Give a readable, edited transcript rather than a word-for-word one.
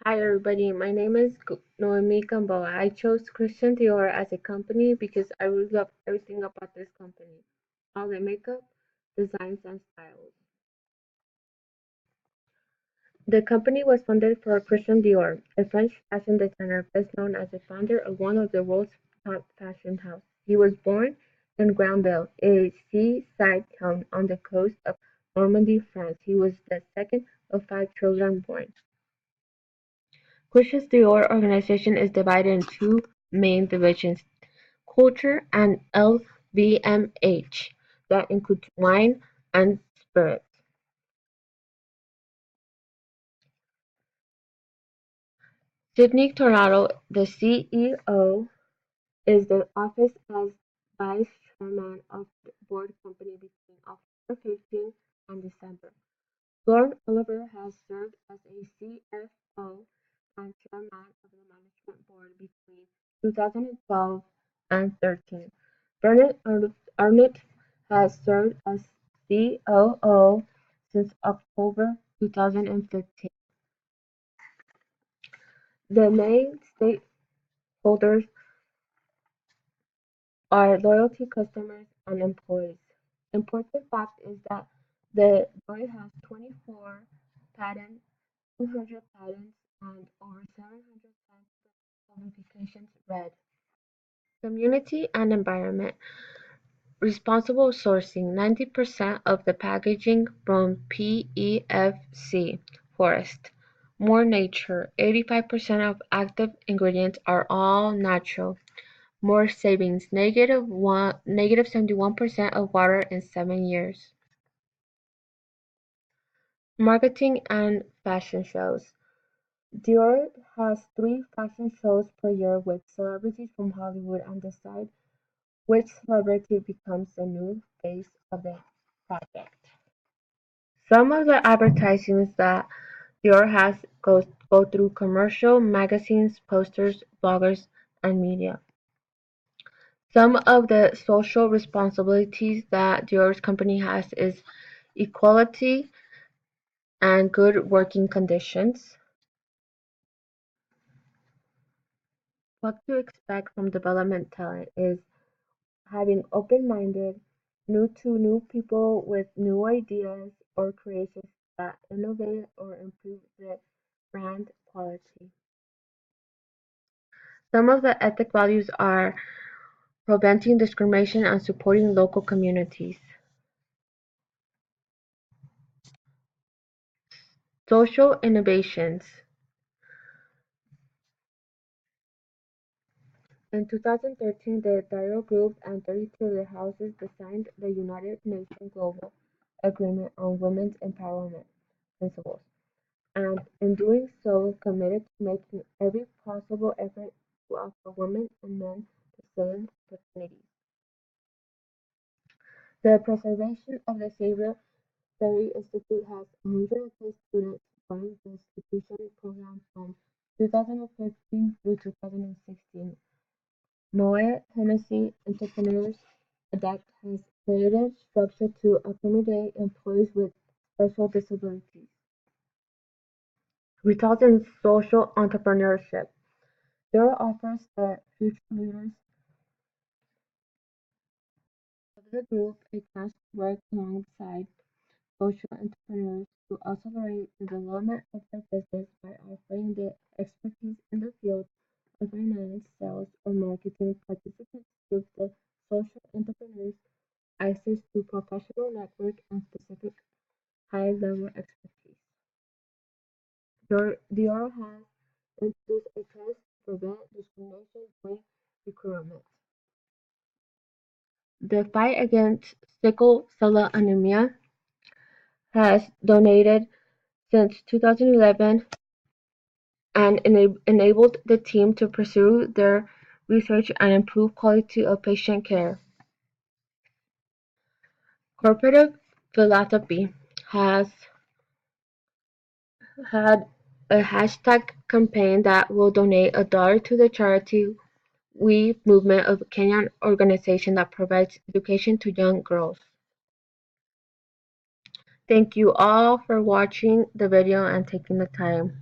Hi everybody, my name is Noemi Gamboa. I chose Christian Dior as a company because I really love everything about this company. All the makeup, designs, and styles. The company was founded for Christian Dior, a French fashion designer best known as the founder of one of the world's top fashion houses. He was born in Granville, a seaside town on the coast of Normandy, France. He was the second of five children born. Christian Dior organization is divided in two main divisions: culture and LVMH, that includes wine and spirits. Sidney Tornado, the CEO, is the office as vice chairman of the board company between October 15 and December. Lauren Oliver has served as a CFO and chairman of the management board between 2012 and 13. Bernard Arnott has served as COO since October 2015. The main stakeholders are loyalty customers and employees. Important fact is that the board has 24 patents, 200 patents, and over 700 publications read. Community and environment. Responsible sourcing: 90% of the packaging from PEFC forest. More nature: 85% of active ingredients are all natural. More savings: negative 71% of water in 7 years. Marketing and fashion shows. Dior has 3 fashion shows per year with celebrities from Hollywood and decide which celebrity becomes the new face of the project. Some of the advertisements that Dior has go through commercial, magazines, posters, bloggers, and media. Some of the social responsibilities that Dior's company has is equality and good working conditions. What to expect from development talent is having open-minded, new people with new ideas or creations that innovate or improve the brand quality. Some of the ethic values are preventing discrimination and supporting local communities. Social innovations. In 2013, the Dior Group and 32 other houses signed the United Nations Global Agreement on Women's Empowerment Principles, and in doing so committed to making every possible effort to offer women and men the same opportunities. The preservation of the Xavier Berry Institute has 110 students from the institution program from 2015 through 2016. Moet Hennessy Entrepreneurs Adapt has created structure to accommodate employees with special disabilities. Results in social entrepreneurship. Dora offers the future leaders of the group a chance to work alongside social entrepreneurs to accelerate the development of their business by offering the expertise in the field of finance, sales, or marketing. Participants give the social entrepreneurs access to professional network and specific high-level expertise. Dior has introduced a test to prevent discrimination during recruitment. The fight against sickle cell anemia has donated since 2011 and enabled the team to pursue their research and improve quality of patient care. Corporate philanthropy has had a hashtag campaign that will donate $1 to the charity We movement of a Kenyan organization that provides education to young girls. Thank you all for watching the video and taking the time.